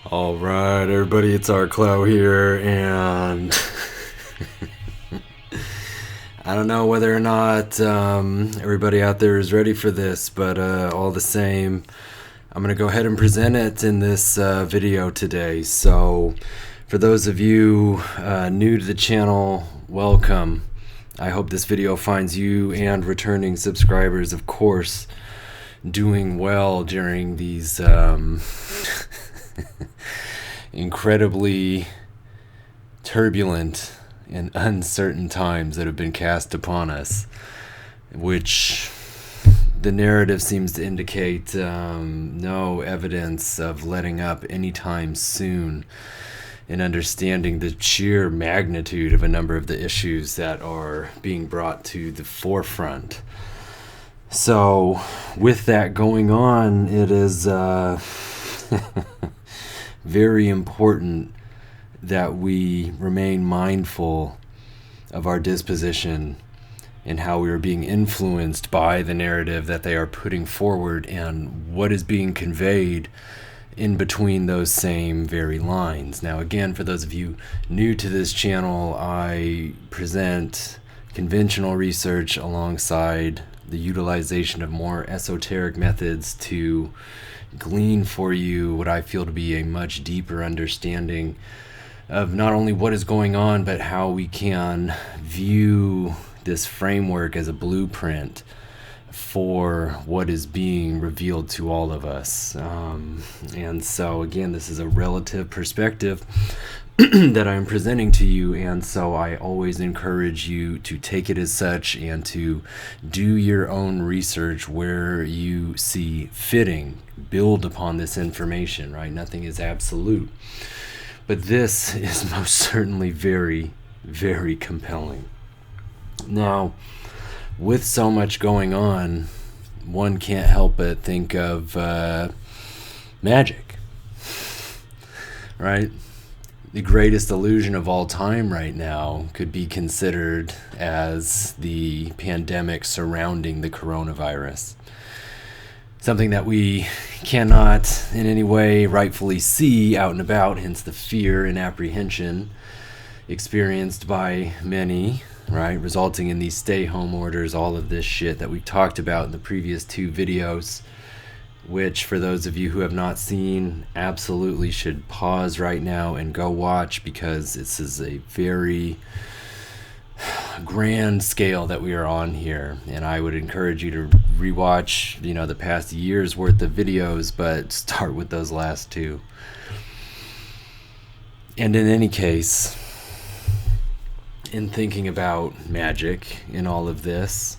All right, everybody, it's our Clow here, and I don't know whether or not everybody out there is ready for this, but all the same, I'm going to go ahead and present it in this video today. So, for those of you new to the channel, welcome. I hope this video finds you and returning subscribers, of course, doing well during these incredibly turbulent and uncertain times that have been cast upon us, which the narrative seems to indicate no evidence of letting up anytime soon, in understanding the sheer magnitude of a number of the issues that are being brought to the forefront. So, with that going on, it is very important that we remain mindful of our disposition and how we are being influenced by the narrative that they are putting forward and what is being conveyed in between those same very lines. Now, again, for those of you new to this channel, I present conventional research alongside the utilization of more esoteric methods to glean for you what I feel to be a much deeper understanding of not only what is going on, but how we can view this framework as a blueprint for what is being revealed to all of us. And so, again, this is a relative perspective that I'm presenting to you, and so I always encourage you to take it as such and to do your own research where you see fitting. Build upon this information, right? Nothing is absolute. But this is most certainly very, very compelling. Now, with so much going on, one can't help but think of magic, right? The greatest illusion of all time right now could be considered as the pandemic surrounding the coronavirus. Something that we cannot in any way rightfully see out and about, hence the fear and apprehension experienced by many, right? Resulting in these stay-home orders, all of this shit that we've talked about in the previous two videos, which, for those of you who have not seen, absolutely should pause right now and go watch, because this is a very grand scale that we are on here, and I would encourage you to rewatch, the past year's worth of videos, but start with those last two. And in any case, in thinking about magic in all of this,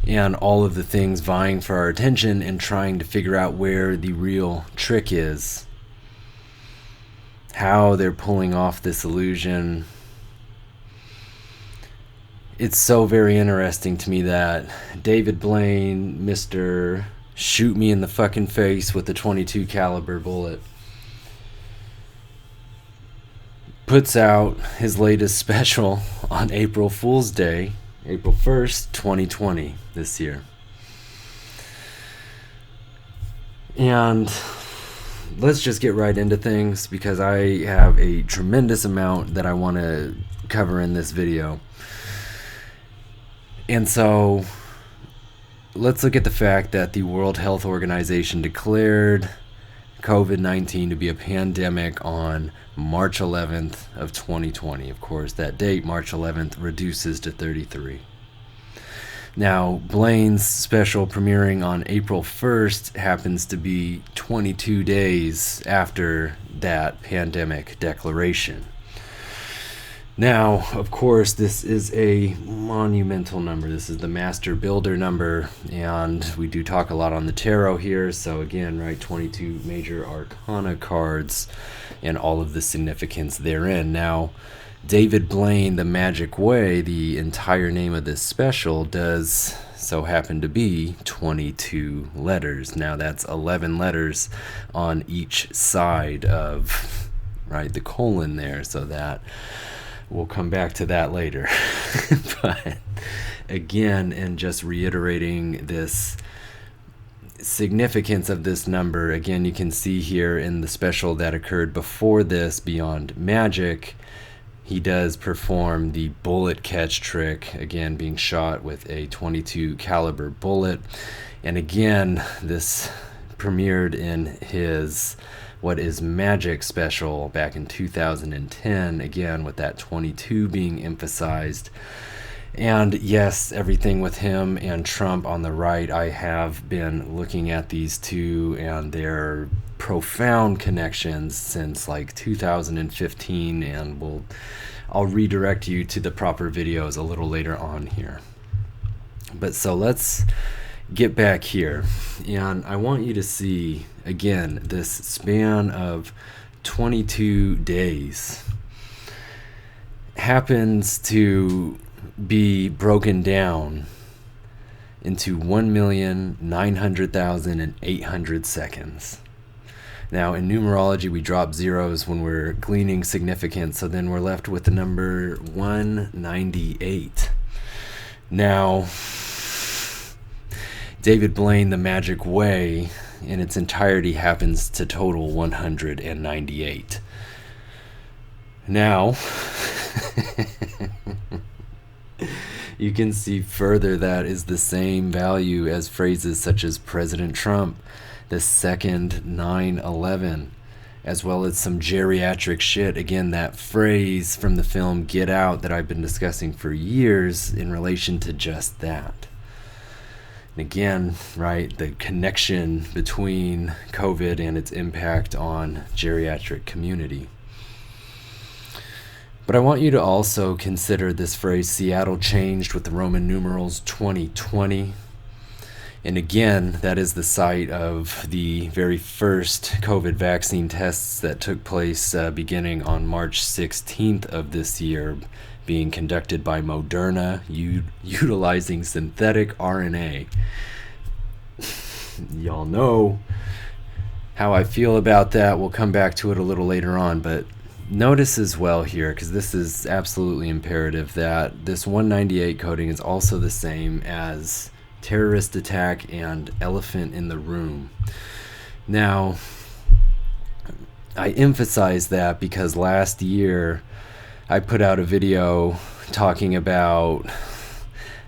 and all of the things vying for our attention and trying to figure out where the real trick is, how they're pulling off this illusion, it's so very interesting to me that David Blaine, Mr. Shoot Me in the fucking face with a .22 caliber bullet, puts out his latest special on April Fool's Day, April 1st, 2020, this year. And let's just get right into things, because I have a tremendous amount that I want to cover in this video. And so, let's look at the fact that the World Health Organization declared COVID-19 to be a pandemic on March 11th of 2020. Of course, that date, March 11th, reduces to 33. Now, Blaine's special premiering on April 1st happens to be 22 days after that pandemic declaration. Now, of course, this is a monumental number. This is the master builder number, and we do talk a lot on the tarot here. So again, right, 22 major arcana cards and all of the significance therein. Now, David Blaine, The Magic Way, the entire name of this special, does so happen to be 22 letters. Now, that's 11 letters on each side of, right, the colon there, so that we'll come back to that later. But again, and just reiterating this significance of this number, again, you can see here in the special that occurred before this, Beyond Magic, he does perform the bullet catch trick, again being shot with a .22 caliber bullet. And again, this premiered in his What is Magic special back in 2010, again with that .22 being emphasized. And yes, everything with him and Trump on the right, I have been looking at these two and their profound connections since like 2015, and I'll redirect you to the proper videos a little later on here. But so let's get back here, and I want you to see again this span of 22 days happens to be broken down into 1,900,800 seconds. Now in numerology we drop zeros when we're gleaning significance, so then we're left with the number 198. Now David Blaine, The Magic Way, in its entirety happens to total 198. Now you can see further that is the same value as phrases such as President Trump, the second 9/11, as well as some geriatric shit. Again, that phrase from the film Get Out that I've been discussing for years in relation to just that. And again, right, the connection between COVID and its impact on geriatric community. But I want you to also consider this phrase, Seattle changed, with the Roman numerals 2020. And again, that is the site of the very first COVID vaccine tests that took place beginning on March 16th of this year, being conducted by Moderna, utilizing synthetic RNA. Y'all know how I feel about that. We'll come back to it a little later on, but notice as well here, because this is absolutely imperative, that this 198 coding is also the same as terrorist attack and elephant in the room. Now, I emphasize that because last year I put out a video talking about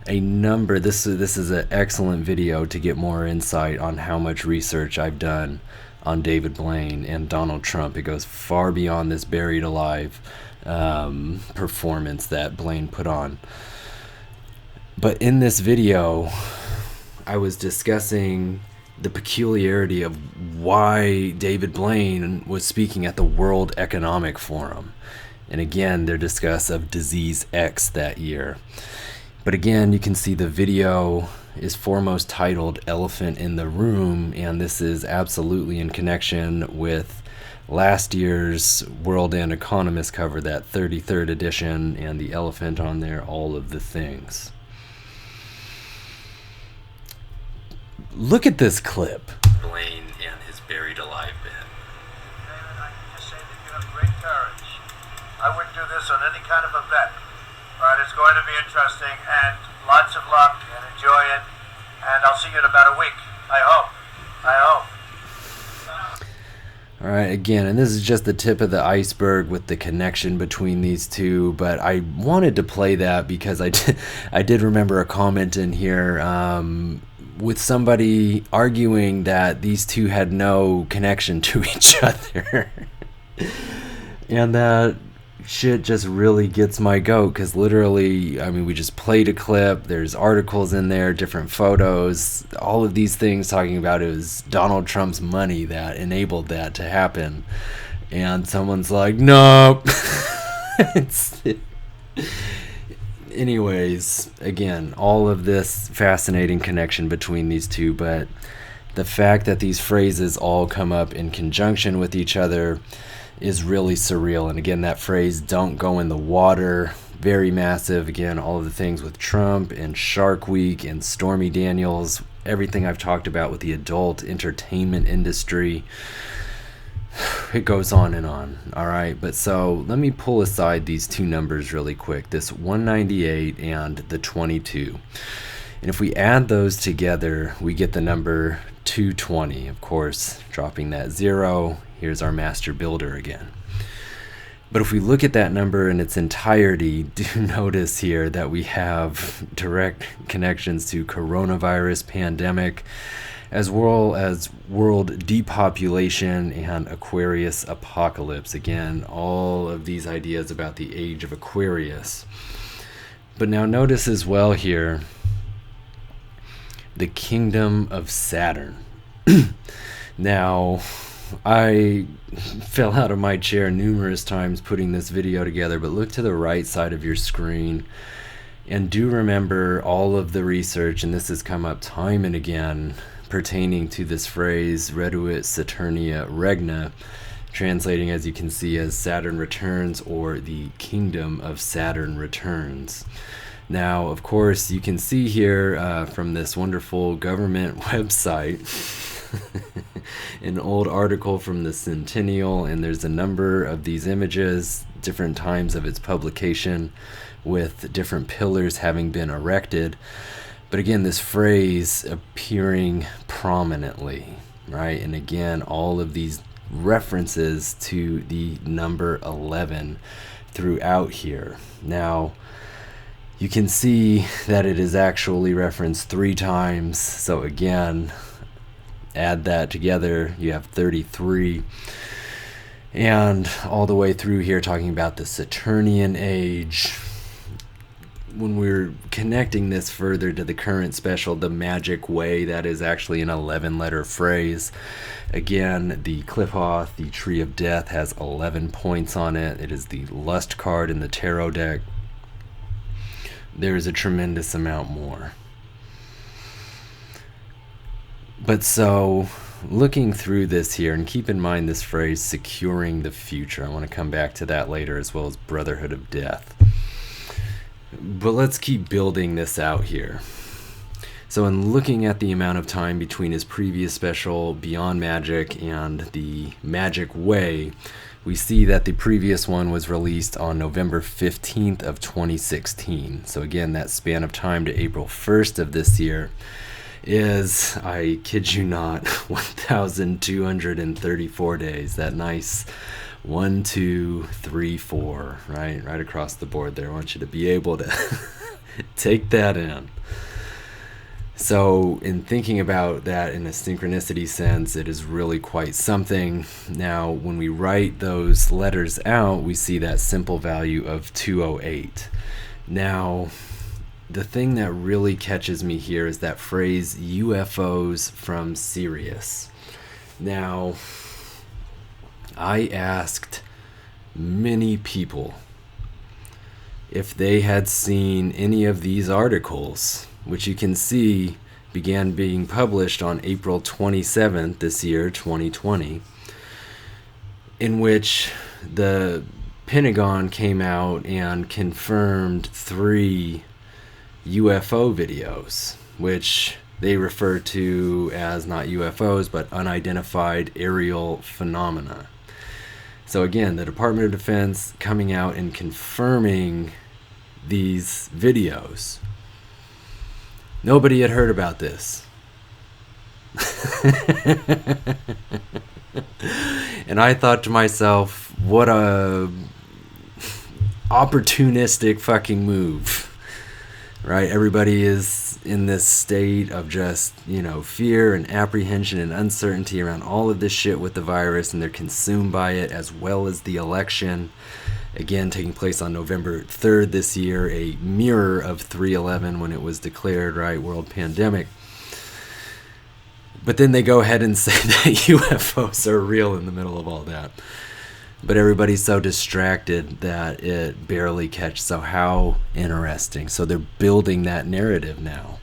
a number. This is an excellent video to get more insight on how much research I've done on David Blaine and Donald Trump. It goes far beyond this buried alive performance that Blaine put on. But in this video, I was discussing the peculiarity of why David Blaine was speaking at the World Economic Forum. And again, their discuss of Disease X that year. But again, you can see the video is foremost titled Elephant in the Room, and this is absolutely in connection with last year's World and Economist cover, that 33rd edition, and the elephant on there, all of the things. Look at this clip. Blaine and his buried alive bit. David, I can just say that you have great courage. I wouldn't do this on any kind of a bet. But it's going to be interesting, and lots of luck, and enjoy it. And I'll see you in about a week. I hope. All right, again, and this is just the tip of the iceberg with the connection between these two, but I wanted to play that because I did remember a comment in here with somebody arguing that these two had no connection to each other. And that shit just really gets my goat, because literally, I mean, we just played a clip, there's articles in there, different photos, all of these things talking about it was Donald Trump's money that enabled that to happen, and someone's like, nope. Anyways, again, all of this fascinating connection between these two, but the fact that these phrases all come up in conjunction with each other is really surreal. And again, that phrase, don't go in the water, very massive. Again, all of the things with Trump and Shark Week and Stormy Daniels, everything I've talked about with the adult entertainment industry, it goes on and on. All right, but so let me pull aside these two numbers really quick, this 198 and the 22. And if we add those together, we get the number 220. Of course, dropping that 0, here's our master builder again. But if we look at that number in its entirety, do notice here that we have direct connections to coronavirus pandemic, as well as world depopulation and Aquarius apocalypse. Again, all of these ideas about the age of Aquarius. But now notice as well here, the kingdom of Saturn. Now, I fell out of my chair numerous times putting this video together, but look to the right side of your screen and do remember all of the research, and this has come up time and again, pertaining to this phrase, Reduit Saturnia Regna, translating, as you can see, as Saturn returns, or the kingdom of Saturn returns. Now, of course, you can see here from this wonderful government website an old article from the Centennial, and there's a number of these images, different times of its publication, with different pillars having been erected. But again, this phrase appearing prominently, right? And again, all of these references to the number 11 throughout here. Now, you can see that it is actually referenced 3 times. So again, add that together, you have 33. And all the way through here talking about the Saturnian age. When we're connecting this further to the current special, the magic way, that is actually an 11-letter phrase. Again, the Qliphoth, the Tree of Death, has 11 points on it. It is the Lust card in the tarot deck. There is a tremendous amount more. But so, looking through this here, and keep in mind this phrase, securing the future. I want to come back to that later, as well as Brotherhood of Death. But let's keep building this out here. So in looking at the amount of time between his previous special, Beyond Magic, and the Magic Way, we see that the previous one was released on November 15th of 2016. So again, that span of time to April 1st of this year is, I kid you not, 1,234 days. That nice 1, 2, 3, 4, right across the board there. I want you to be able to take that in. So in thinking about that in a synchronicity sense, it is really quite something. Now, when we write those letters out, we see that simple value of 208. Now, the thing that really catches me here is that phrase, UFOs from Sirius. Now, I asked many people if they had seen any of these articles, which you can see began being published on April 27th this year, 2020, in which the Pentagon came out and confirmed 3 UFO videos, which they refer to as not UFOs, but unidentified aerial phenomena. So again, the Department of Defense coming out and confirming these videos. Nobody had heard about this. And I thought to myself, what a opportunistic fucking move. Right? Everybody is in this state of just, fear and apprehension and uncertainty around all of this shit with the virus, and they're consumed by it, as well as the election, again, taking place on November 3rd this year, a mirror of 3/11 when it was declared, right, world pandemic. But then they go ahead and say that UFOs are real in the middle of all that. But everybody's so distracted that it barely catches. So how interesting. So they're building that narrative now,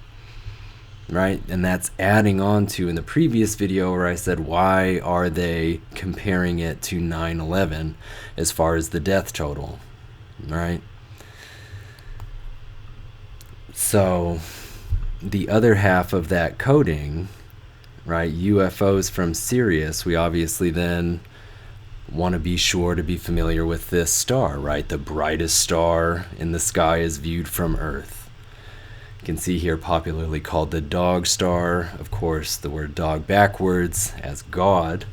right? And that's adding on to, in the previous video where I said, why are they comparing it to 9/11 as far as the death total, right? So the other half of that coding, right, UFOs from Sirius, we obviously then want to be sure to be familiar with this star, right? The brightest star in the sky is viewed from Earth. You can see here popularly called the dog star. Of course, the word dog backwards as God.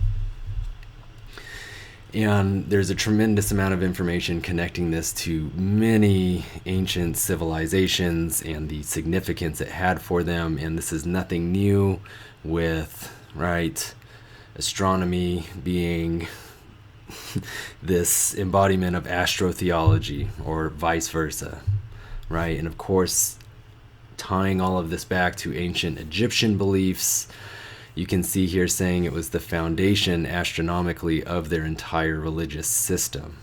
And there's a tremendous amount of information connecting this to many ancient civilizations and the significance it had for them. And this is nothing new with, right, astronomy being this embodiment of astrotheology or vice versa, right? And of course, tying all of this back to ancient Egyptian beliefs, you can see here saying it was the foundation astronomically of their entire religious system.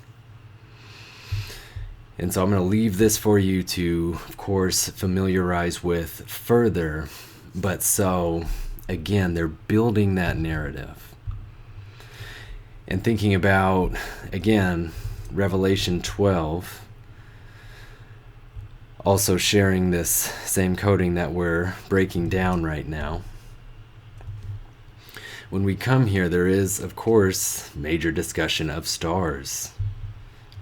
And so I'm going to leave this for you to, of course, familiarize with further. But so, again, they're building that narrative. And thinking about, again, Revelation 12, also sharing this same coding that we're breaking down right now. When we come here, there is, of course, major discussion of stars,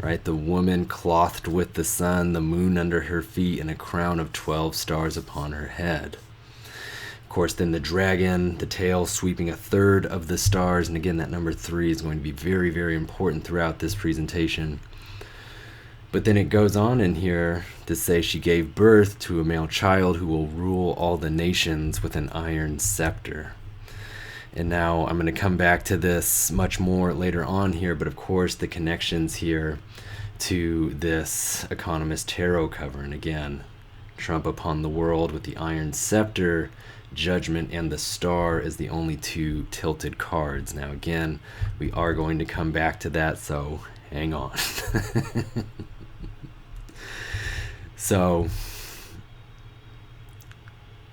right? The woman clothed with the sun, the moon under her feet, and a crown of 12 stars upon her head. Of course, then the dragon, the tail sweeping a third of the stars. And again, that number 3 is going to be very, very important throughout this presentation. But then it goes on in here to say she gave birth to a male child who will rule all the nations with an iron scepter. And now I'm going to come back to this much more later on here, but of course the connections here to this Economist Tarot cover. And again, Trump upon the world with the iron scepter, judgment, and the star as the only 2 tilted cards. Now again, we are going to come back to that, so hang on. So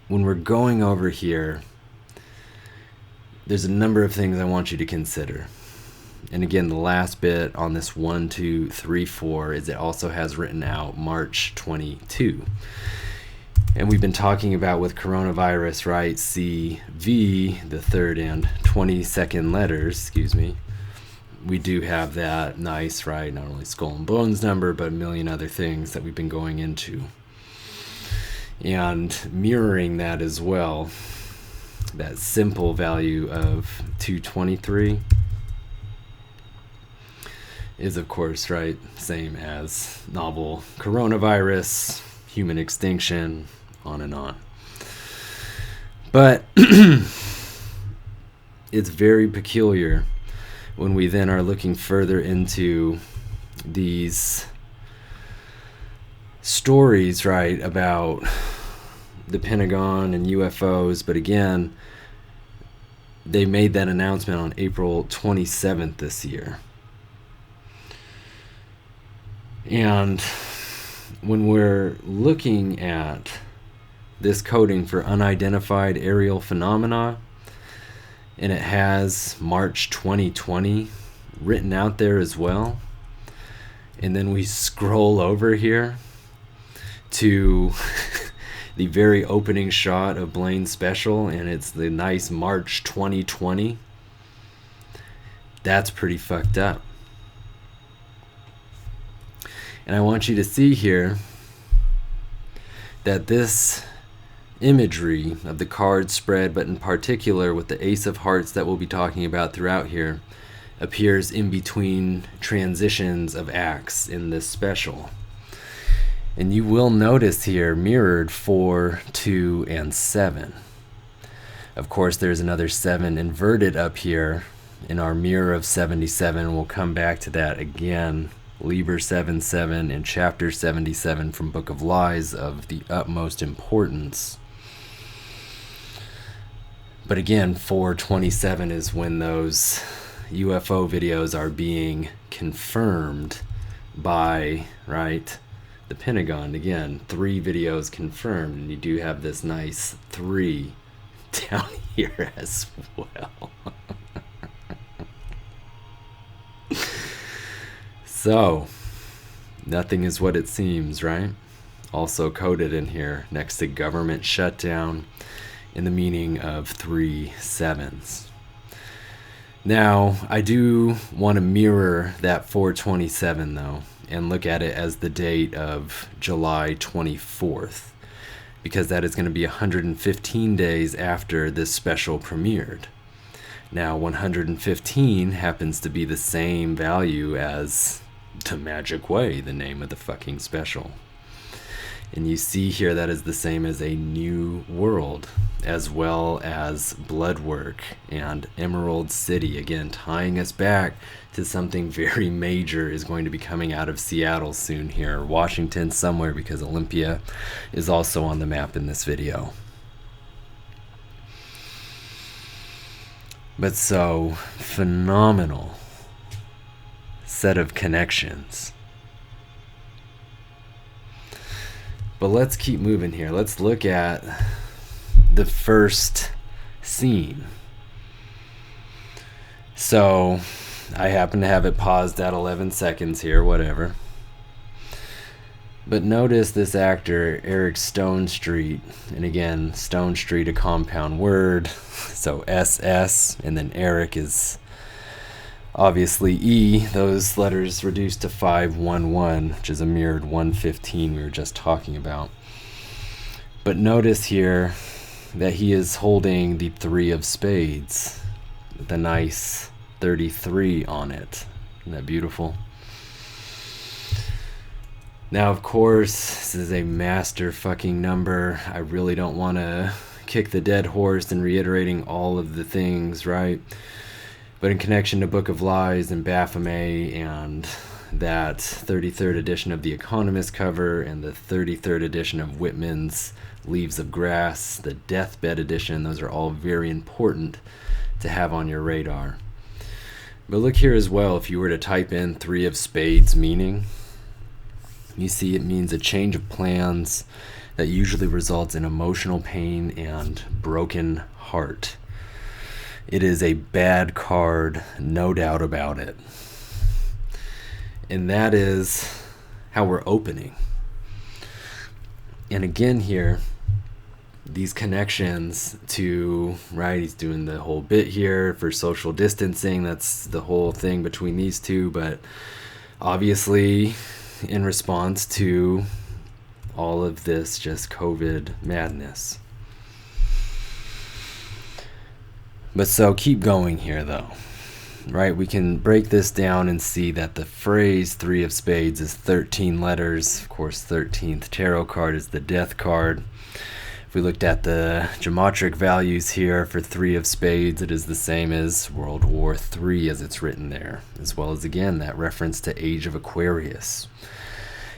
when we're going over here, there's a number of things I want you to consider. And again, the last bit on this 1, 2, 3, 4 is it also has written out March 22. And we've been talking about with coronavirus, right? CV, the 3rd and 22nd letters, we do have that nice, right? Not only skull and bones number, but a million other things that we've been going into. And mirroring that as well, that simple value of 223 is, of course, right, same as novel coronavirus, human extinction, on and on. But it's very peculiar when we then are looking further into these stories, right, about the Pentagon and UFOs. But again, they made that announcement on April 27th this year. And when we're looking at this coding for unidentified aerial phenomena, and it has March 2020 written out there as well, and then we scroll over here to the very opening shot of Blaine's special, and it's the nice March 2020. That's pretty fucked up. And I want you to see here that this imagery of the card spread, but in particular with the Ace of Hearts that we'll be talking about throughout here, appears in between transitions of acts in this special. And you will notice here mirrored 4, 2, and 7. Of course, there's another 7 inverted up here in our mirror of 77. We'll come back to that again. Liber 7-7 and chapter 77 from Book of Lies of the utmost importance. But again, 427 is when those UFO videos are being confirmed by, right, the Pentagon. Again, 3 videos confirmed, and you do have this nice 3 down here as well. So, nothing is what it seems, right? Also coded in here next to government shutdown in the meaning of 3 sevens. Now, I do want to mirror that 427 though, and look at it as the date of July 24th. because that is going to be 115 days after this special premiered. Now, 115 happens to be the same value as The Magic Way, the name of the fucking special. And you see here that is the same as A New World, as well as Bloodwork and Emerald City, again tying us back to something very major is going to be coming out of Seattle soon here, Washington somewhere, because Olympia is also on the map in this video. But so phenomenal set of connections. But let's keep moving here. Let's look at the first scene. So I happen to have it paused at 11 seconds here, whatever. But notice this actor, Eric Stonestreet, and again, Stone Street, a compound word, so SS, and then Eric is obviously E, those letters reduced to 511, which is a mirrored 115 we were just talking about. But notice here that he is holding the Three of Spades, with a nice 33 on it. Isn't that beautiful? Now, of course, this is a master fucking number. I really don't want to kick the dead horse in reiterating all of the things, right? But in connection to Book of Lies and Baphomet and that 33rd edition of The Economist cover and the 33rd edition of Whitman's Leaves of Grass, the Deathbed edition, those are all very important to have on your radar. But look here as well, if you were to type in Three of Spades meaning, you see it means a change of plans that usually results in emotional pain and broken heart. It is a bad card, no doubt about it. And that is how we're opening. And again here, these connections to, right, he's doing the whole bit here for social distancing. That's the whole thing between these two. But obviously, in response to all of this just COVID madness. But so keep going here though, right? We can break this down and see that the phrase Three of Spades is 13 letters. Of course, 13th tarot card is the Death card. If we looked at the geometric values here for Three of Spades, it is the same as World War III as it's written there, as well as again that reference to Age of Aquarius.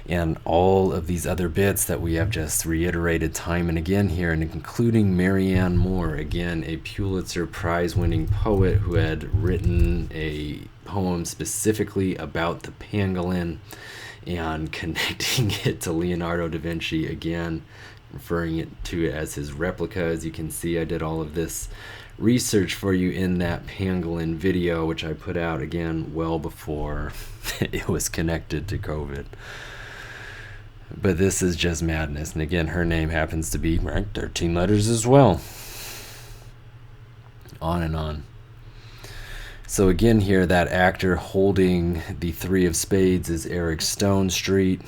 And all of these other bits that we have just reiterated time and again here, and including Marianne Moore, again a Pulitzer Prize winning poet who had written a poem specifically about the pangolin and connecting it to Leonardo da Vinci, again referring to it as his replica. As you can see, I did all of this research for you in that pangolin video, which I put out again well before it was connected to COVID. But this is just madness. And again, her name happens to be, right, 13 letters as well. On and on. So again here, that actor holding the Three of Spades is Eric Stonestreet.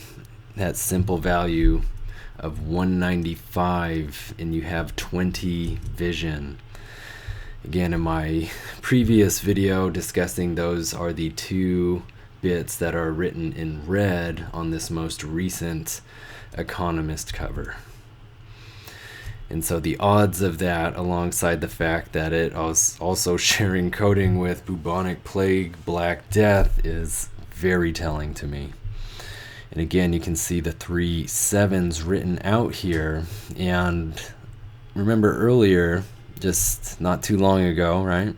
That simple value of 195, and you have 20 vision. Again, in my previous video discussing those are the two bits that are written in red on this most recent Economist cover. And so the odds of that, alongside the fact that it was also sharing coding with bubonic plague, Black Death, is very telling to me. And again, you can see the 3 sevens written out here. And remember earlier, just not too long ago, right,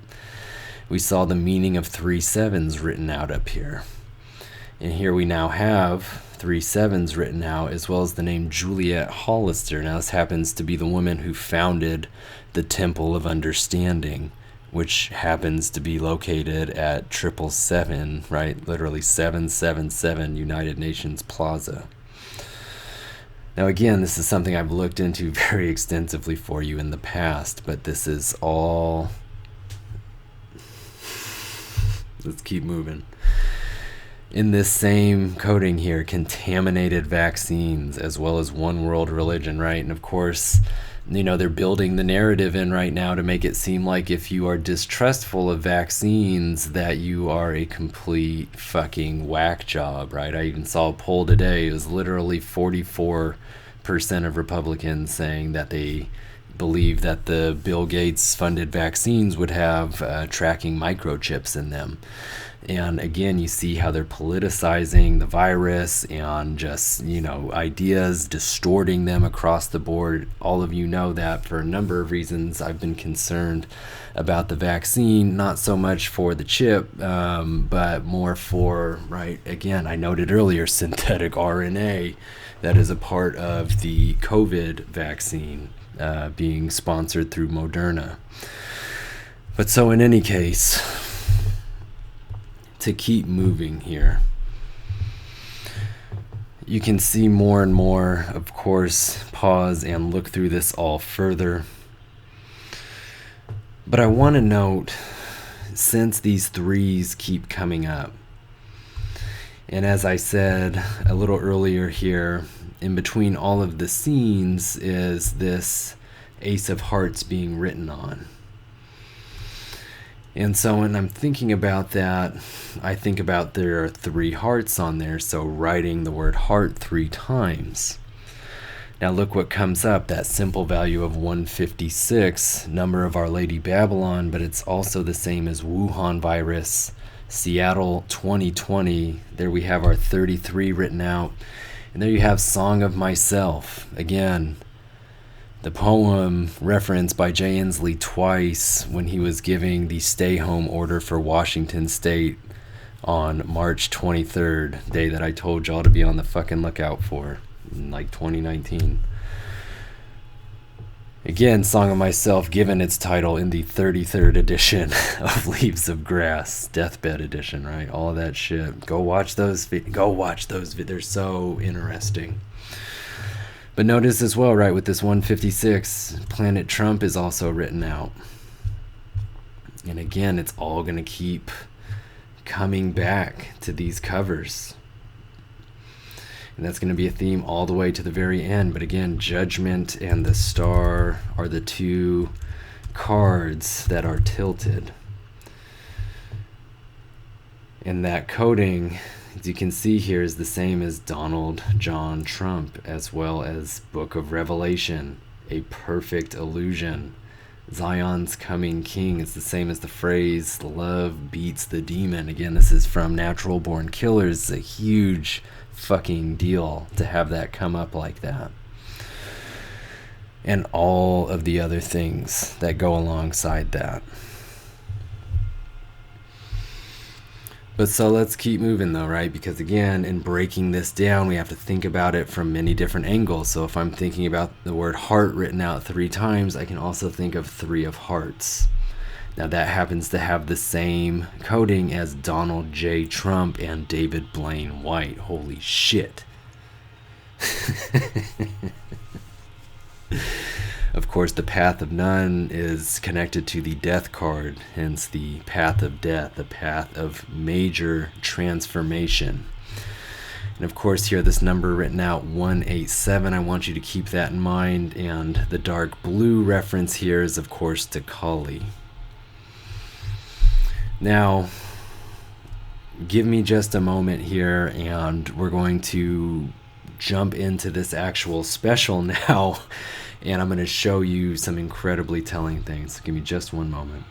we saw the meaning of 3 sevens written out up here. And here we now have 3 sevens written out, as well as the name Juliet Hollister. Now this happens to be the woman who founded the Temple of Understanding, which happens to be located at 777, right? Literally 777 United Nations Plaza. Now again, this is something I've looked into very extensively for you in the past, but this is all... Let's keep moving. in this same coding here, contaminated vaccines as well as one world religion, right? And of course, you know, they're building the narrative in right now to make it seem like if you are distrustful of vaccines, that you are a complete fucking whack job, right? I even saw a poll today. It was literally 44% of Republicans saying that they believe that the Bill Gates funded vaccines would have tracking microchips in them. And again, you see how they're politicizing the virus and just, you know, ideas, distorting them across the board. All of you know that for a number of reasons I've been concerned about the vaccine, not so much for the chip, but more for, right, again, I noted earlier, synthetic RNA that is a part of the COVID vaccine being sponsored through Moderna. But so in any case, to keep moving here, you can see more and more, of course, pause and look through this all further. But I want to note, since these threes keep coming up, and as I said a little earlier here, in between all of the scenes is this Ace of Hearts being written on. And so when I'm thinking about that, I think about there are 3 hearts on there, so writing the word heart 3 times. Now look what comes up, that simple value of 156, number of Our Lady Babylon, but it's also the same as Wuhan virus, Seattle 2020. There we have our 33 written out. And there you have Song of Myself. Again, the poem referenced by Jay Inslee twice when he was giving the stay-home order for Washington State on March 23rd, day that I told y'all to be on the fucking lookout for, in like 2019. Again, Song of Myself, given its title in the 33rd edition of Leaves of Grass, Deathbed edition, right? All of that shit. Go watch those. They're so interesting. But notice as well, right, with this 156, Planet Trump is also written out. And again, it's all going to keep coming back to these covers. And that's going to be a theme all the way to the very end. But again, Judgment and the Star are the 2 cards that are tilted. And that coding, as you can see here, is the same as Donald John Trump, as well as Book of Revelation, a perfect illusion. Zion's coming king. It's the same as the phrase, love beats the demon. Again, this is from Natural Born Killers. It's a huge fucking deal to have that come up like that. And all of the other things that go alongside that. But so let's keep moving though, right? Because again, in breaking this down, we have to think about it from many different angles. So if I'm thinking about the word heart written out 3 times, I can also think of 3 of hearts. Now that happens to have the same coding as Donald J. Trump and David Blaine White. Holy shit. Of course, the Path of None is connected to the Death card, hence the Path of Death, the path of major transformation. And of course, here, this number written out, 187, I want you to keep that in mind. And the dark blue reference here is, of course, to Kali. Now, give me just a moment here, and we're going to jump into this actual special now. And I'm going to show you some incredibly telling things. So give me just one moment.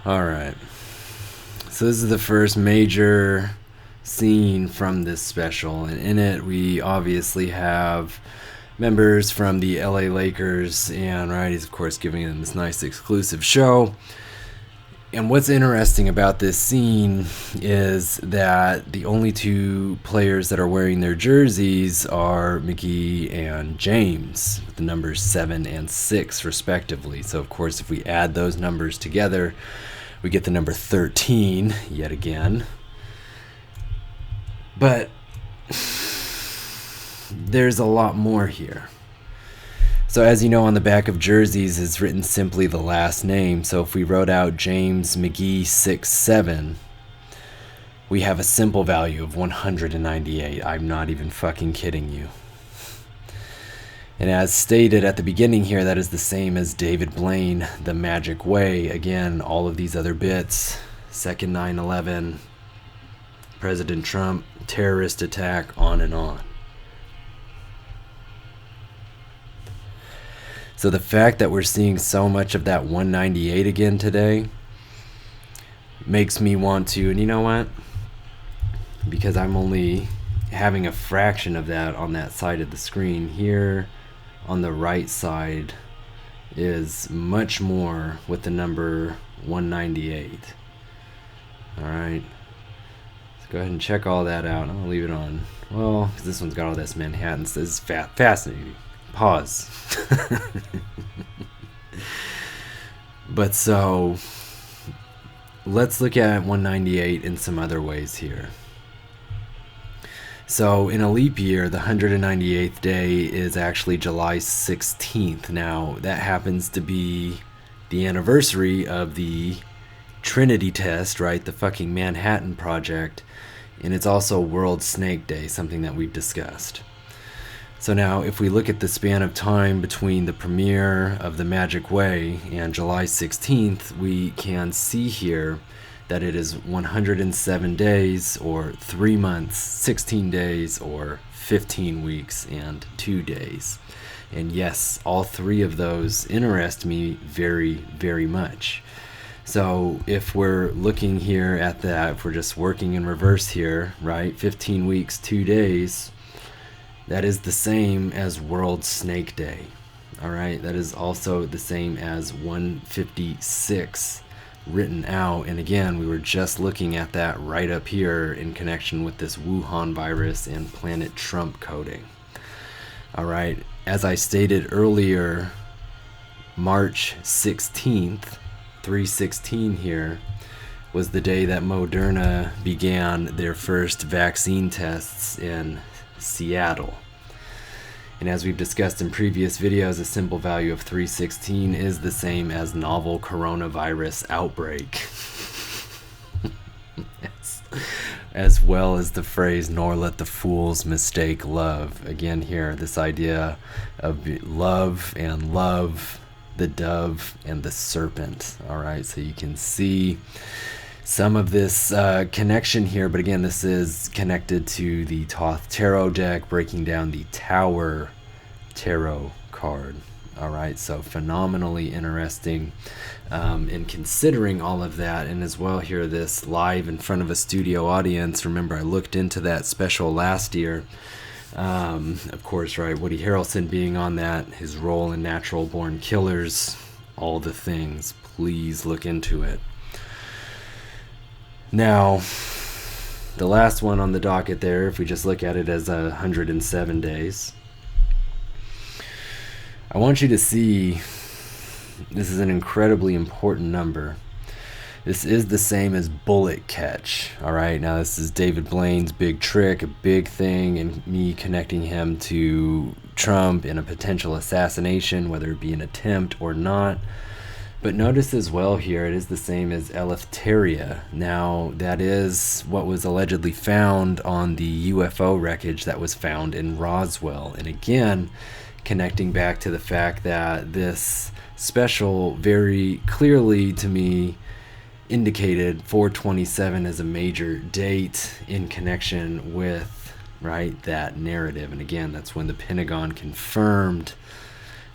All right. So this is the first major scene from this special, and in it we obviously have members from the LA Lakers, and right, he's of course giving them this nice exclusive show. And what's interesting about this scene is that the only two players that are wearing their jerseys are McGee and James, with the numbers 7 and 6 respectively. So of course if we add those numbers together, we get the number 13 yet again. But there's a lot more here. So as you know, on the back of jerseys is written simply the last name. So if we wrote out James McGee 67, we have a simple value of 198. I'm not even fucking kidding you. And as stated at the beginning here, that is the same as David Blaine, The Magic Way. Again, all of these other bits, second 9/11, President Trump, terrorist attack, on and on. So the fact that we're seeing so much of that 198 again today makes me want to, and you know what? Because I'm only having a fraction of that on that side of the screen, here on the right side is much more with the number 198. Alright. Let's go ahead and check all that out. I'm going to leave it on. Well, because this one's got all this Manhattan. This is fascinating. Pause. But so let's look at 198 in some other ways here. So in a leap year, the 198th day is actually July 16th. Now that happens to be the anniversary of the Trinity test, right? The fucking Manhattan Project. And it's also World Snake Day, something that we've discussed. So now if we look at the span of time between the premiere of The Magic Way and July 16th, we can see here that it is 107 days, or 3 months, 16 days, or 15 weeks and 2 days. And yes, all three of those interest me very, very much. So if we're looking here at that, if we're just working in reverse here, right, 15 weeks, 2 days, that is the same as World Snake Day. Alright, that is also the same as 156 written out. And again, we were just looking at that right up here in connection with this Wuhan virus and Planet Trump coding. Alright, as I stated earlier, March 16th, 316 here, was the day that Moderna began their first vaccine tests in Seattle. And as we've discussed in previous videos, a simple value of 316 is the same as novel coronavirus outbreak. As well as the phrase, nor let the fools mistake love. Again here, this idea of love, the dove and the serpent. Alright, so you can see some of this connection here, but again, this is connected to the Thoth Tarot deck, breaking down the Tower Tarot card. Alright, so phenomenally interesting in considering all of that, and as well here, this live in front of a studio audience. Remember, I looked into that special last year. Of course, right, Woody Harrelson being on that, his role in Natural Born Killers, all the things. Please look into it. Now, the last one on the docket there, if we just look at it as 107 days, I want you to see this is an incredibly important number. This is the same as bullet catch. Alright, now this is David Blaine's big trick, a big thing, and me connecting him to Trump in a potential assassination, whether it be an attempt or not. But notice as well here, it is the same as Eleftheria. Now, that is what was allegedly found on the UFO wreckage that was found in Roswell. And again, connecting back to the fact that this special very clearly to me indicated 427 as a major date in connection with, right, that narrative. And again, that's when the Pentagon confirmed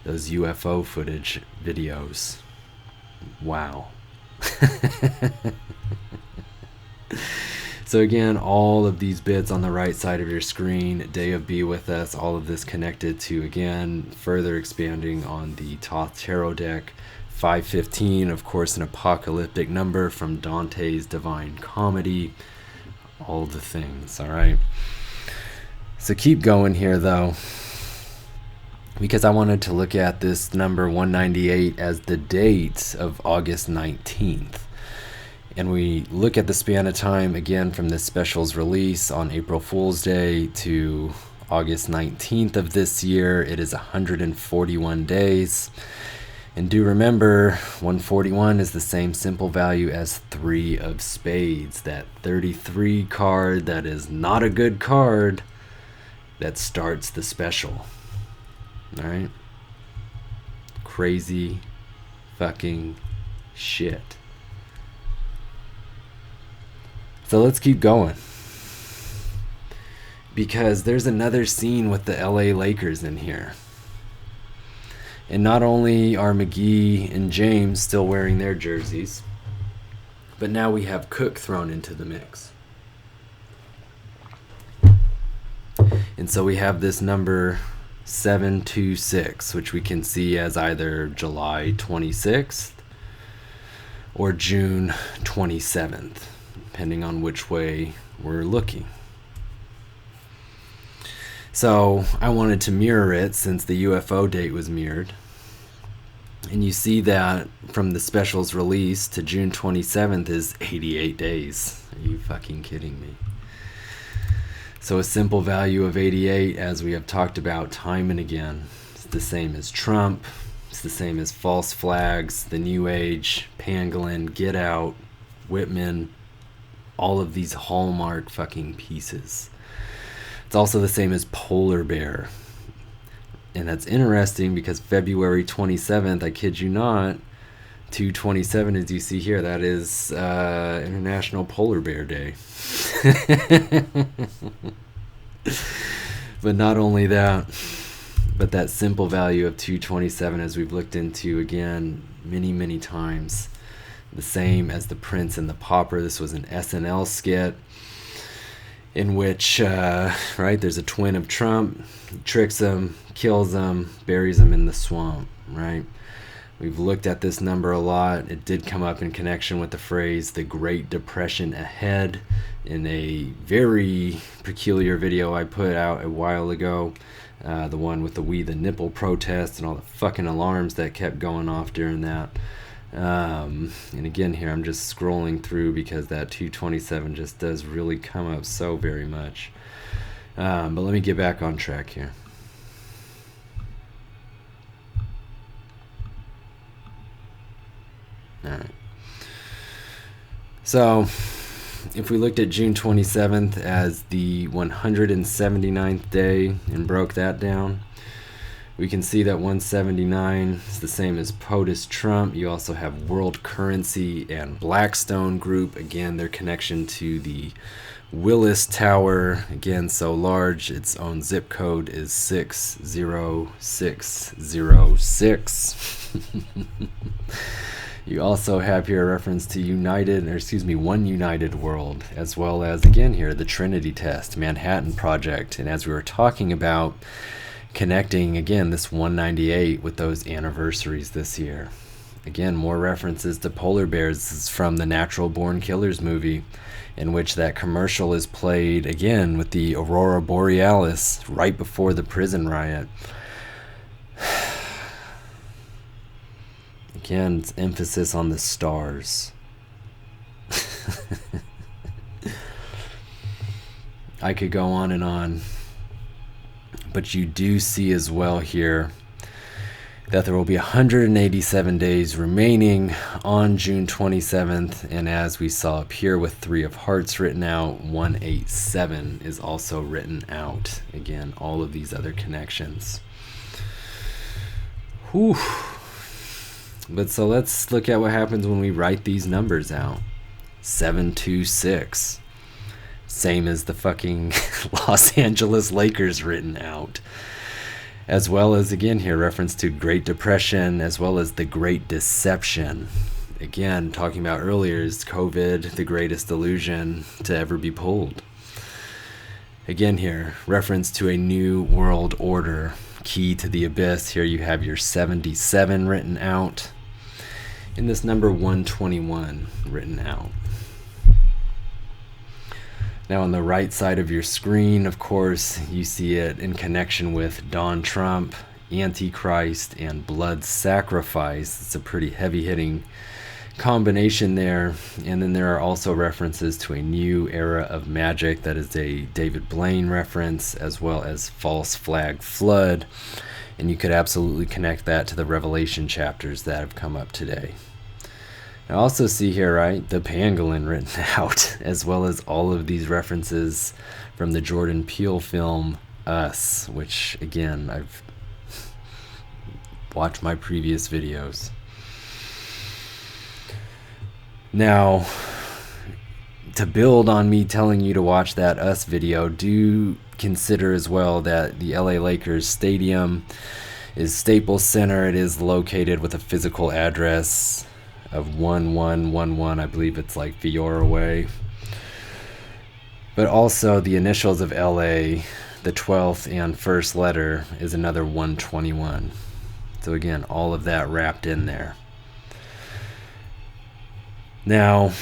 those UFO footage videos. Wow. So again, all of these bits on the right side of your screen, Day of Be With Us, all of this connected to, again, further expanding on the Thoth Tarot deck. 515, of course, an apocalyptic number from Dante's Divine Comedy. All the things, all right? So keep going here, though, because I wanted to look at this number 198 as the date of August 19th. And we look at the span of time, again, from this special's release on April Fool's Day to August 19th of this year. It is 141 days. And do remember, 141 is the same simple value as Three of Spades, that 33 card that is not a good card that starts the special. All right? Crazy fucking shit. So let's keep going, because there's another scene with the LA Lakers in here. And not only are McGee and James still wearing their jerseys, but now we have Cook thrown into the mix. And so we have this number 726, which we can see as either July 26th or June 27th. Depending on which way we're looking. So I wanted to mirror it since the UFO date was mirrored. And you see that from the special's release to June 27th is 88 days. Are you fucking kidding me? So a simple value of 88, as we have talked about time and again, it's the same as Trump. It's the same as false flags, the New Age, Pangolin, Get Out, Whitman, all of these hallmark fucking pieces. It's also the same as polar bear. And that's interesting because February 27th, I kid you not, 2/27, as you see here, that is International Polar Bear Day. But not only that, but that simple value of 2/27, as we've looked into again many, many times, the same as the Prince and the Pauper. This was an SNL skit in which, right, there's a twin of Trump, tricks him, kills him, buries him in the swamp, right? We've looked at this number a lot. It did come up in connection with the phrase, the Great Depression ahead, in a very peculiar video I put out a while ago. The one with the We the Nipple protest and all the fucking alarms that kept going off during that. And again here I'm just scrolling through because that 227 just does really come up so very much. But let me get back on track here. Alright. So if we looked at June 27th as the 179th day and broke that down, we can see that 179 is the same as POTUS Trump. You also have World Currency and Blackstone Group. Again, their connection to the Willis Tower. Again, so large, its own zip code is 60606. You also have here a reference to One United World, as well as, again here, the Trinity Test, Manhattan Project. And as we were talking about, connecting again this 198 with those anniversaries this year. Again, more references to polar bears. This is from the Natural Born Killers movie, in which that commercial is played again with the Aurora Borealis right before the prison riot. Again, it's emphasis on the stars. I could go on and on. But you do see as well here that there will be 187 days remaining on June 27th. And as we saw up here with Three of Hearts written out, 187 is also written out. Again, all of these other connections. Whew. But so let's look at what happens when we write these numbers out. 726. Same as the fucking Los Angeles Lakers written out. As well as, again here, reference to Great Depression, as well as the Great Deception. again, talking about earlier, is COVID the greatest illusion to ever be pulled? Again here, reference to a new world order, key to the abyss. Here you have your 77 written out, and this number 121 written out. Now on the right side of your screen, of course, you see it in connection with Donald Trump, Antichrist, and blood sacrifice. It's a pretty heavy-hitting combination there. And then there are also references to a new era of magic. That is a David Blaine reference, as well as false flag flood. And you could absolutely connect that to the Revelation chapters that have come up today. I also see here, right, the pangolin written out, as well as all of these references from the Jordan Peele film Us, which, again, I've watched my previous videos. Now, to build on me telling you to watch that Us video, do consider as well that the LA Lakers stadium is Staples Center. It is located with a physical address of 1111, I believe it's like Fiora Way. But also the initials of LA, the 12th and first letter, is another 121. So again, all of that wrapped in there. Now,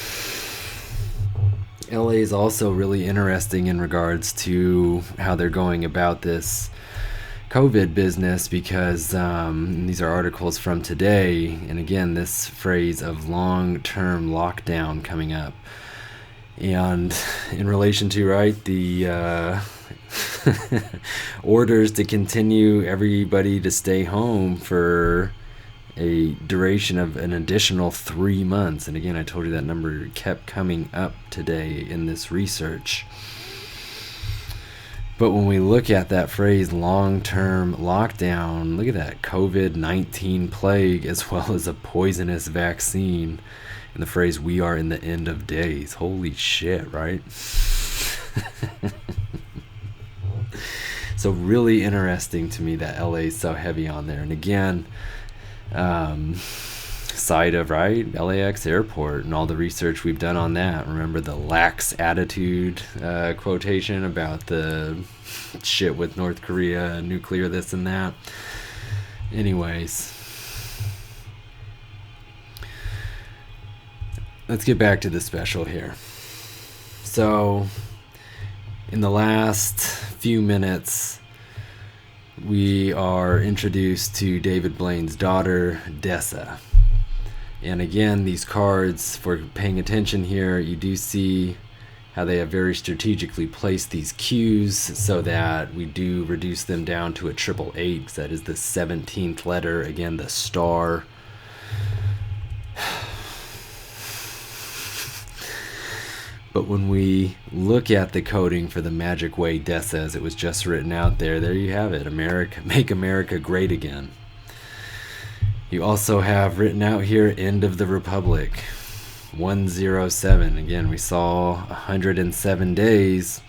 LA is also really interesting in regards to how they're going about this COVID business, because these are articles from today, and again, this phrase of long-term lockdown coming up, and in relation to, right, the orders to continue everybody to stay home for a duration of an additional 3 months. And again, I told you that number kept coming up today in this research. But when we look at that phrase, long-term lockdown, look at that, COVID-19 plague, as well as a poisonous vaccine, and the phrase, we are in the end of days. Holy shit, right? So really interesting to me that LA is so heavy on there. And again, side of, right, LAX airport and all the research we've done on that. Remember the lax attitude quotation about the shit with North Korea, nuclear this and that. Anyways, let's get back to the special here. So in the last few minutes, we are introduced to David Blaine's daughter, Dessa. And again, these cards, for paying attention here, you do see how they have very strategically placed these cues so that we do reduce them down to a 888, because that is the 17th letter, again, the star. But when we look at the coding for the magic way Dessa, as it was just written out there, there you have it. America, make America great again. You also have written out here, end of the Republic, 107. Again, we saw 107 days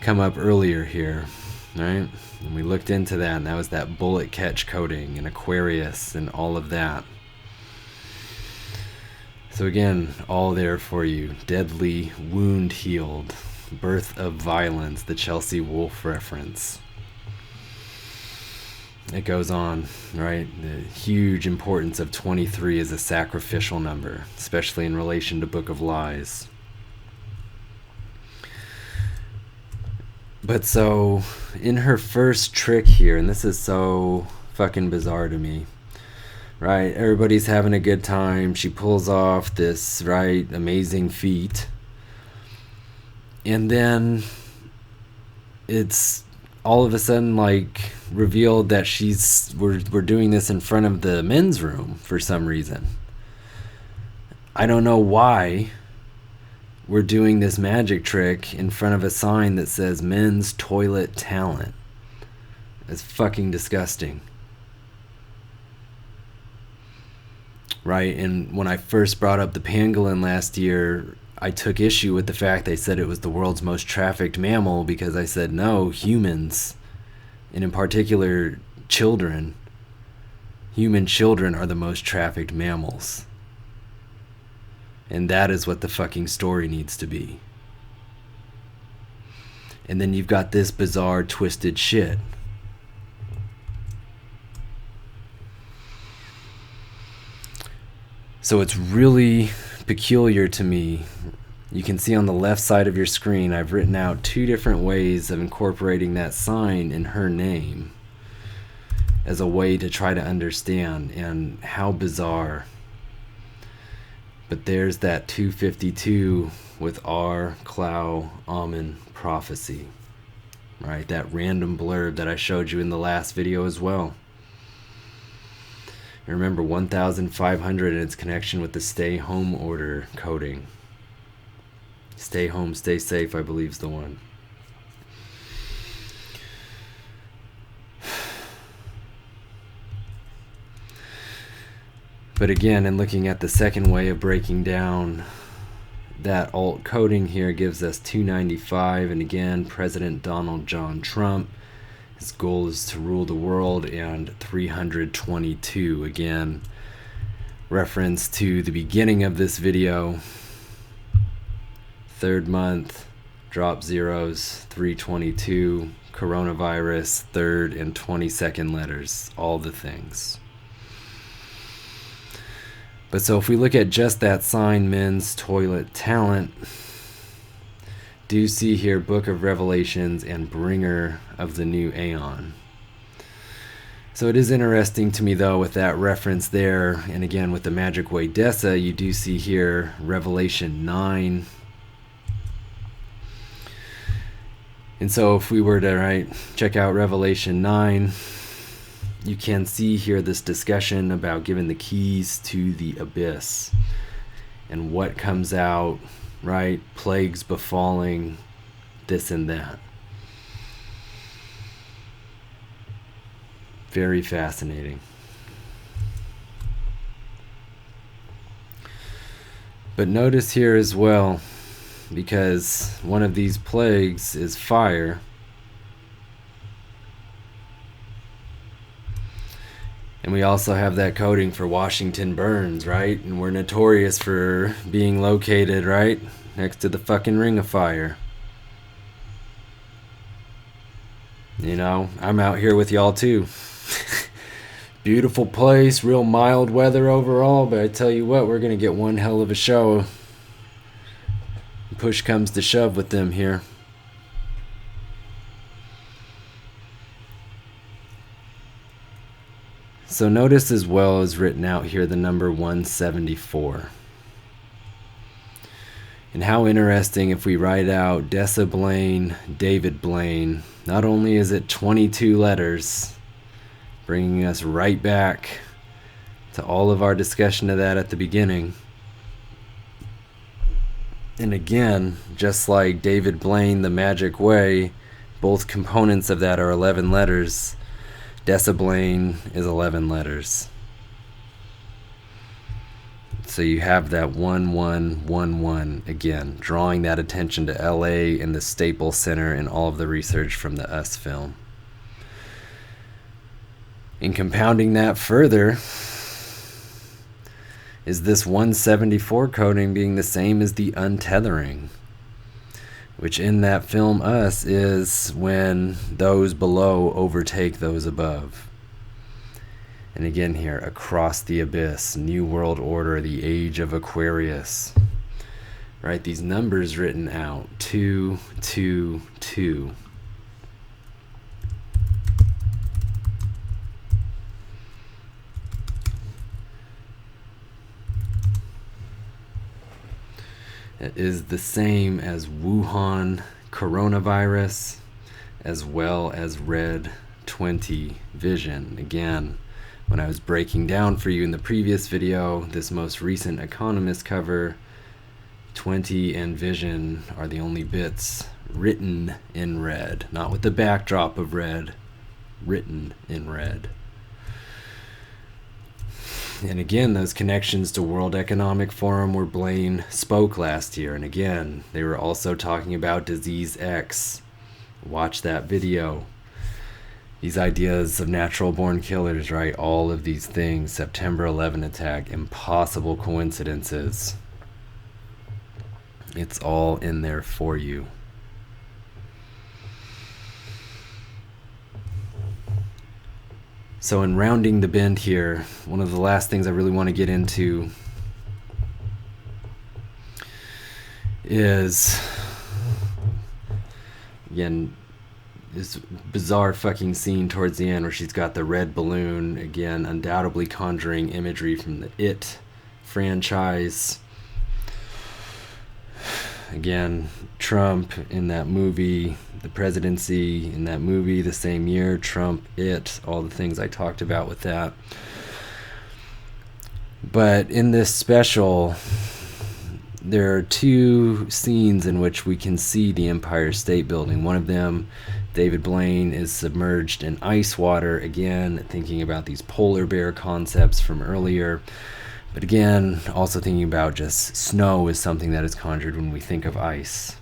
come up earlier here, right? And we looked into that, and that was that bullet catch coding and Aquarius and all of that. So again, all there for you. Deadly wound healed. Birth of violence, the Chelsea Wolfe reference. It goes on, right? The huge importance of 23 as a sacrificial number, especially in relation to Book of Lies. But so, in her first trick here, and this is so fucking bizarre to me, right? Everybody's having a good time. She pulls off this, right, amazing feat. And then it's all of a sudden like revealed that we're doing this in front of the men's room for some reason. I don't know why we're doing this magic trick in front of a sign that says men's toilet talent. It's fucking disgusting. Right? And when I first brought up the pangolin last year, I took issue with the fact they said it was the world's most trafficked mammal, because I said, no, humans, and in particular children, human children are the most trafficked mammals. And that is what the fucking story needs to be. And then you've got this bizarre, twisted shit. So it's really peculiar to me. You can see on the left side of your screen, I've written out 2 different ways of incorporating that sign in her name as a way to try to understand, and how bizarre. But there's that 252 with R. Clow Amen prophecy, right? That random blurb that I showed you in the last video as well. And remember 1500 and its connection with the stay home order coding. Stay home, stay safe, I believe is the one. But again, in looking at the second way of breaking down that alt coding here, gives us 295, and again, President Donald John Trump. His goal is to rule the world, and 322, again, reference to the beginning of this video. 3rd month, drop zeros, 322, coronavirus, 3rd and 22nd letters, all the things. But so if we look at just that sign, men's toilet talent, do see here Book of Revelations and bringer of the new aeon. So it is interesting to me though with that reference there, and again with the Magic Way Dessa, you do see here Revelation 9. And so if we were to check out Revelation 9, you can see here this discussion about giving the keys to the abyss and what comes out, right? Plagues befalling, this and that. Very fascinating. But notice here as well, because one of these plagues is fire. And we also have that coding for Washington burns, right? And we're notorious for being located, right, next to the fucking ring of fire. You know, I'm out here with y'all too. Beautiful place, real mild weather overall, but I tell you what, we're gonna get one hell of a show. Push comes to shove with them here. So notice as well as written out here the number 174. And how interesting if we write out Dessa Blaine, David Blaine. Not only is it 22 letters, bringing us right back to all of our discussion of that at the beginning. And again, just like David Blaine, the Magic Way, both components of that are 11 letters. Dessa Blaine is 11 letters. So you have that 1111 again, drawing that attention to LA and the Staples Center and all of the research from the Us film. And compounding that further is this 174 coding being the same as the untethering, which in that film Us is when those below overtake those above. And again here, across the abyss, New World Order, the Age of Aquarius. Right, these numbers written out, 222. It is the same as Wuhan coronavirus, as well as red 20 vision. Again, when I was breaking down for you in the previous video, this most recent Economist cover, 20 and vision are the only bits written in red, not with the backdrop of red, written in red. And again, those connections to World Economic Forum where Blaine spoke last year. And again, they were also talking about Disease X. Watch that video. These ideas of natural born killers, right? All of these things, September 11 attack, impossible coincidences. It's all in there for you. So in rounding the bend here, one of the last things I really want to get into is, again, this bizarre fucking scene towards the end where she's got the red balloon, again, undoubtedly conjuring imagery from the It franchise. Again, Trump in that movie, the presidency in that movie the same year, Trump, It, all the things I talked about with that. But in this special, there are two scenes in which we can see the Empire State Building. One of them, David Blaine is submerged in ice water, again, thinking about these polar bear concepts from earlier. But again, also thinking about just snow is something that is conjured when we think of ice.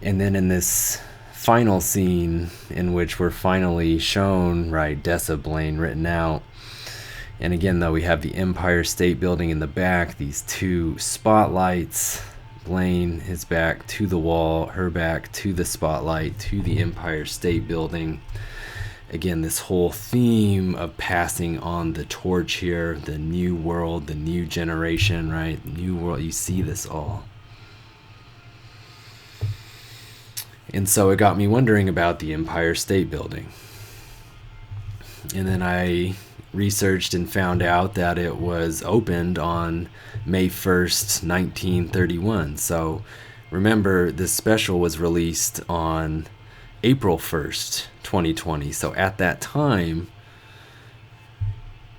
And then in this final scene in which we're finally shown, right, Dessa Blaine written out. And again, though, we have the Empire State Building in the back, these two spotlights. Blaine, his back to the wall, her back to the spotlight, to the Empire State Building. Again, this whole theme of passing on the torch here, the new world, the new generation, right? New world, you see this all. And so it got me wondering about the Empire State Building. And then I researched and found out that it was opened on May 1st, 1931. So remember, this special was released on April 1st, 2020. So at that time,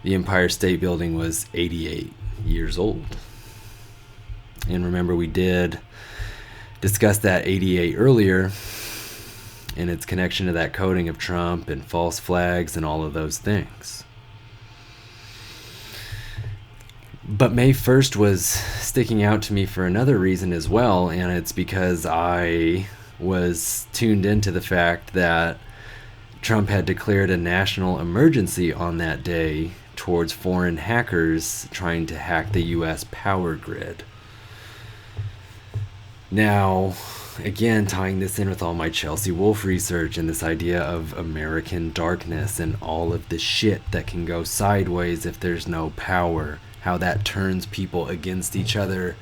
the Empire State Building was 88 years old. And remember, we did discuss that 88 earlier in its connection to that coding of Trump and false flags and all of those things. But May 1st was sticking out to me for another reason as well, and it's because I was tuned into the fact that Trump had declared a national emergency on that day towards foreign hackers trying to hack the U.S. power grid. Now, again, tying this in with all my Chelsea Wolfe research and this idea of American darkness and all of the shit that can go sideways if there's no power, how that turns people against each other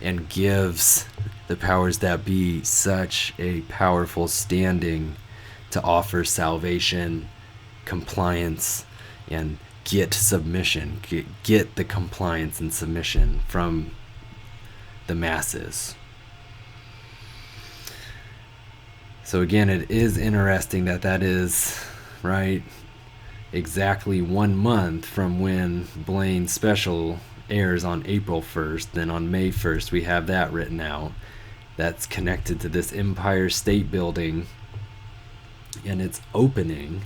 and gives the powers that be such a powerful standing to offer salvation, compliance, and get submission, get the compliance and submission from the masses. So again, it is interesting that is, right, exactly 1 month from when Blaine's special airs on April 1st. Then on May 1st, we have that written out. That's connected to this Empire State Building and its opening.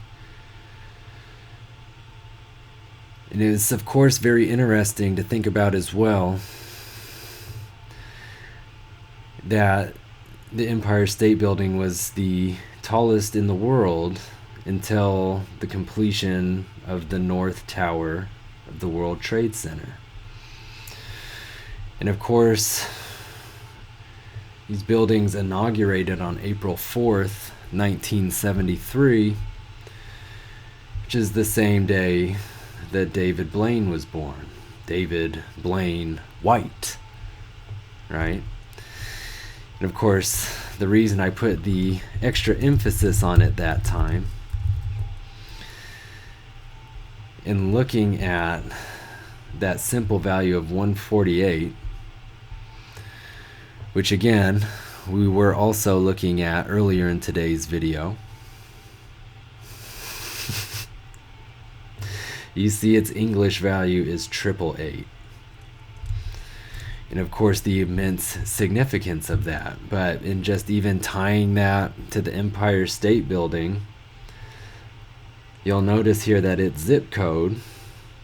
And it is, of course, very interesting to think about as well that the Empire State Building was the tallest in the world until the completion of the North Tower of the World Trade Center. And of course, these buildings inaugurated on April 4th, 1973, which is the same day that David Blaine was born. David Blaine White, right? And of course, the reason I put the extra emphasis on it that time, in looking at that simple value of 148, which again, we were also looking at earlier in today's video. You see its English value is 888. And of course the immense significance of that. But in just even tying that to the Empire State Building, you'll notice here that its zip code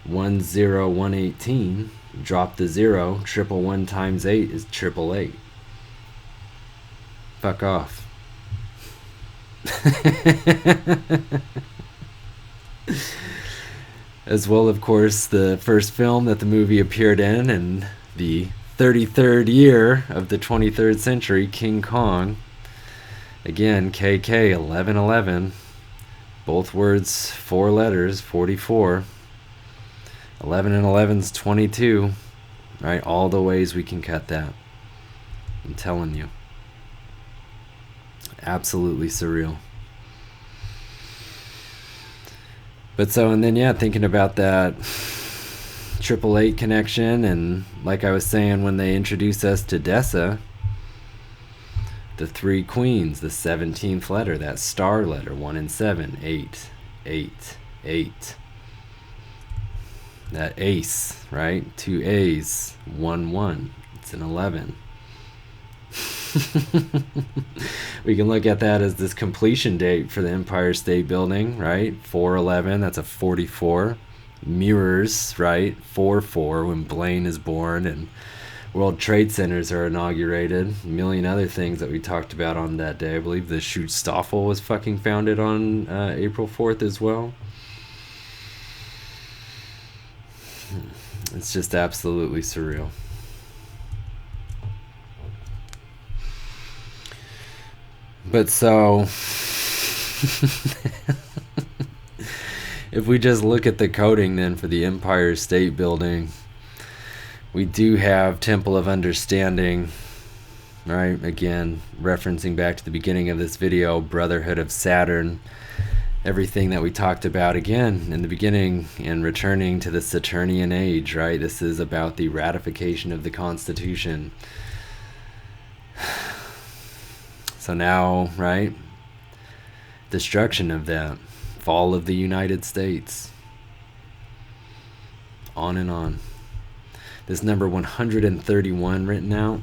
10118, drop the 0, 111 times 8 is 888. Fuck off. As well, of course, the first film that the movie appeared in and the 33rd year of the 23rd century, King Kong. Again, KK 1111. Both words 4 letters, 44. 11 and 11's 22. Right? All the ways we can cut that. I'm telling you. Absolutely surreal. But so, and then, yeah, thinking about that 888 connection, and like I was saying when they introduced us to Dessa, the 3 queens, the 17th letter, that star letter, 1 and 7, 8, 8, 8. That ace, right? 2 A's, 1, 1. It's an 11. We can look at that as this completion date for the Empire State Building, right? 4/11, that's a 44. Mirrors, right? 4/4 when Blaine is born and World Trade Centers are inaugurated. A million other things that we talked about on that day. I believe the Schutzstaffel was fucking founded on April 4th as well. It's just absolutely surreal. But so, if we just look at the coding then for the Empire State Building, we do have Temple of Understanding, right? Again, referencing back to the beginning of this video, Brotherhood of Saturn, everything that we talked about again in the beginning, and returning to the Saturnian age, right? This is about the ratification of the Constitution. So now, right, destruction of that, fall of the United States, on and on. This number 131 written out,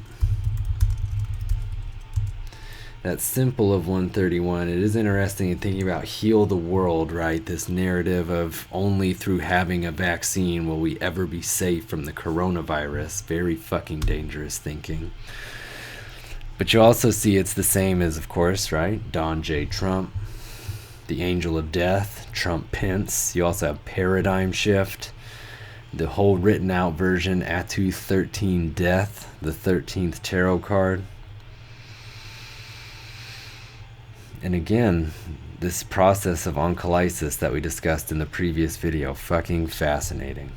that symbol of 131, it is interesting in thinking about heal the world, right? This narrative of only through having a vaccine will we ever be safe from the coronavirus. Very fucking dangerous thinking. But you also see it's the same as, of course, right? Don J. Trump, the angel of death, Trump Pence. You also have paradigm shift, the whole written out version, Atu 13 death, the 13th tarot card. And again, this process of oncolysis that we discussed in the previous video, fucking fascinating.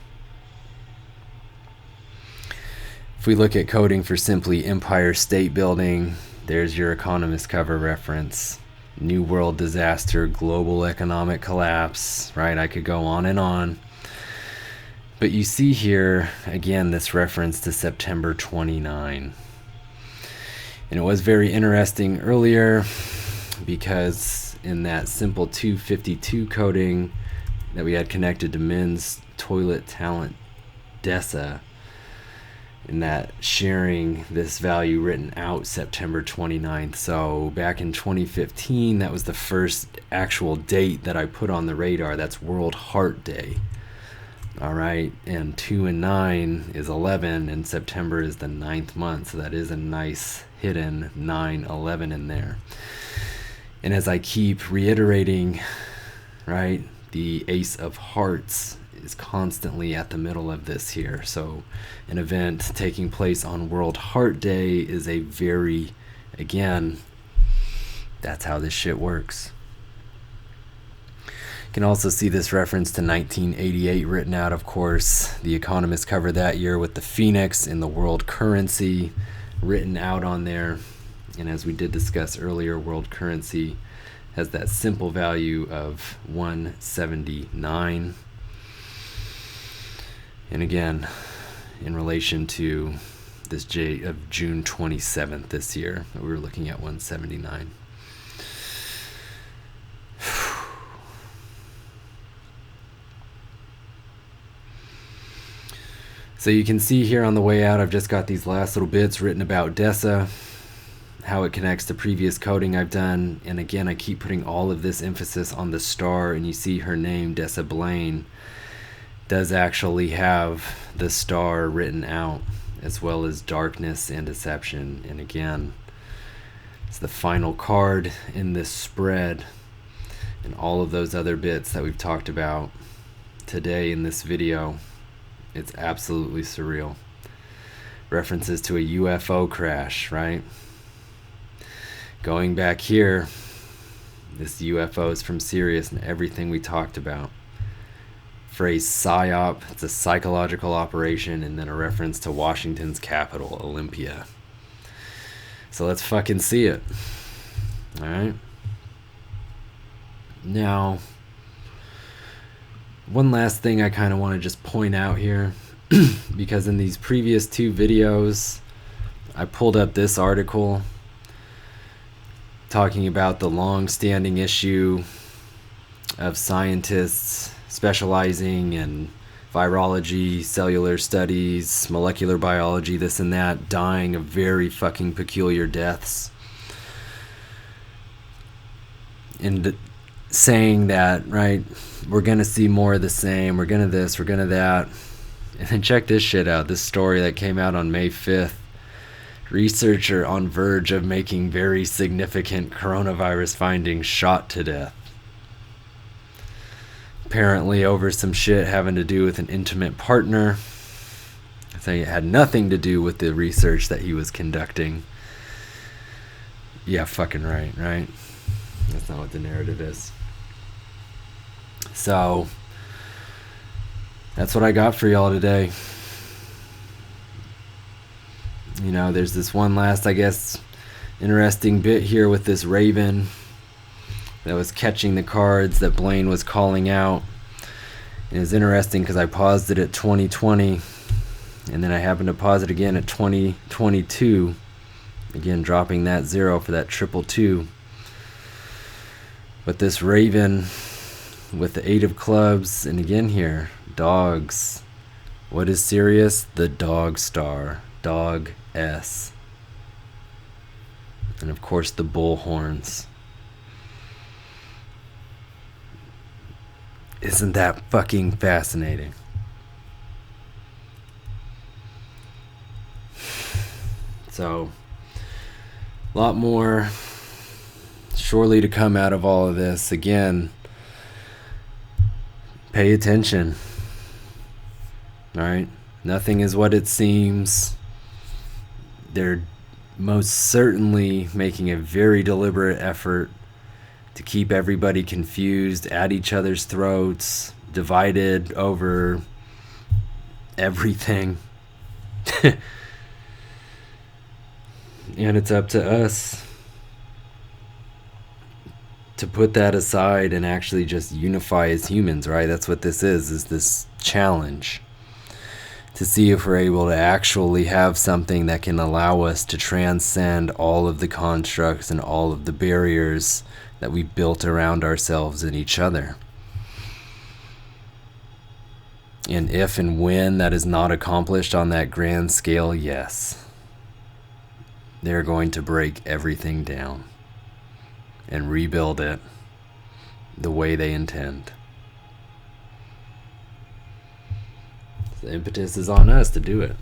If we look at coding for simply Empire State Building, there's your Economist cover reference. New World Disaster, Global Economic Collapse, right? I could go on and on. But you see here, again, this reference to September 29. And it was very interesting earlier because in that simple 252 coding that we had connected to men's toilet talent Dessa, in that sharing this value written out September 29th. So back in 2015, that was the first actual date that I put on the radar. That's World Heart Day. All right, and 2 and 9 is 11, and September is the 9th month. So that is a nice hidden 9/11 in there. And as I keep reiterating, right, the Ace of Hearts is constantly at the middle of this here. So an event taking place on World Heart Day is a very, again, that's how this shit works. You can also see this reference to 1988 written out, of course. The Economist covered that year with the Phoenix in the world currency written out on there. And as we did discuss earlier, world currency has that simple value of 179. And again, in relation to this J of June 27th this year, we were looking at 179. So you can see here on the way out, I've just got these last little bits written about Dessa, how it connects to previous coding I've done. And again, I keep putting all of this emphasis on the star, and you see her name, Dessa Blaine, does actually have the star written out, as well as darkness and deception. And again, it's the final card in this spread, and all of those other bits that we've talked about today in this video. It's absolutely surreal. references to a UFO crash, right? Going back here, this UFO is from Sirius and everything we talked about. Phrase PSYOP, it's a psychological operation, and then a reference to Washington's capital, Olympia. So let's fucking see it. Alright? Now, one last thing I kind of want to just point out here, because in these previous two videos, I pulled up this article talking about the long-standing issue of scientists specializing in virology, cellular studies, molecular biology, this and that, dying of very fucking peculiar deaths. And saying that, right, we're going to see more of the same, we're going to this, we're going to that. And then check this shit out, this story that came out on May 5th. Researcher on verge of making very significant coronavirus findings shot to death. Apparently over some shit having to do with an intimate partner. Saying it had nothing to do with the research that he was conducting. Yeah, fucking right? That's not what the narrative is. So, that's what I got for y'all today. You know, there's this one last, I guess, interesting bit here with this raven that was catching the cards that Blaine was calling out. And it's interesting because I paused it at 2020, and then I happened to pause it again at 2022. Again, dropping that 0 for that 222. But this raven with the 8 of clubs, and again here, dogs. What is Sirius? The dog star. Dog S. And of course the bull horns. Isn't that fucking fascinating? So, a lot more surely to come out of all of this. Again, pay attention. Alright? Nothing is what it seems. They're most certainly making a very deliberate effort to keep everybody confused, at each other's throats, divided over everything. And it's up to us to put that aside and actually just unify as humans, right? That's what this is this challenge. To see if we're able to actually have something that can allow us to transcend all of the constructs and all of the barriers that we built around ourselves and each other. And if and when that is not accomplished on that grand scale, yes, they're going to break everything down and rebuild it the way they intend. The impetus is on us to do it.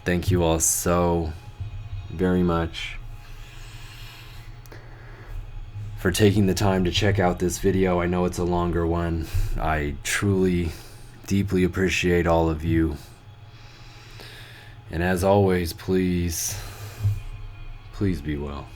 Thank you all so very much for taking the time to check out this video. I know it's a longer one. I truly, deeply appreciate all of you. And as always, please be well.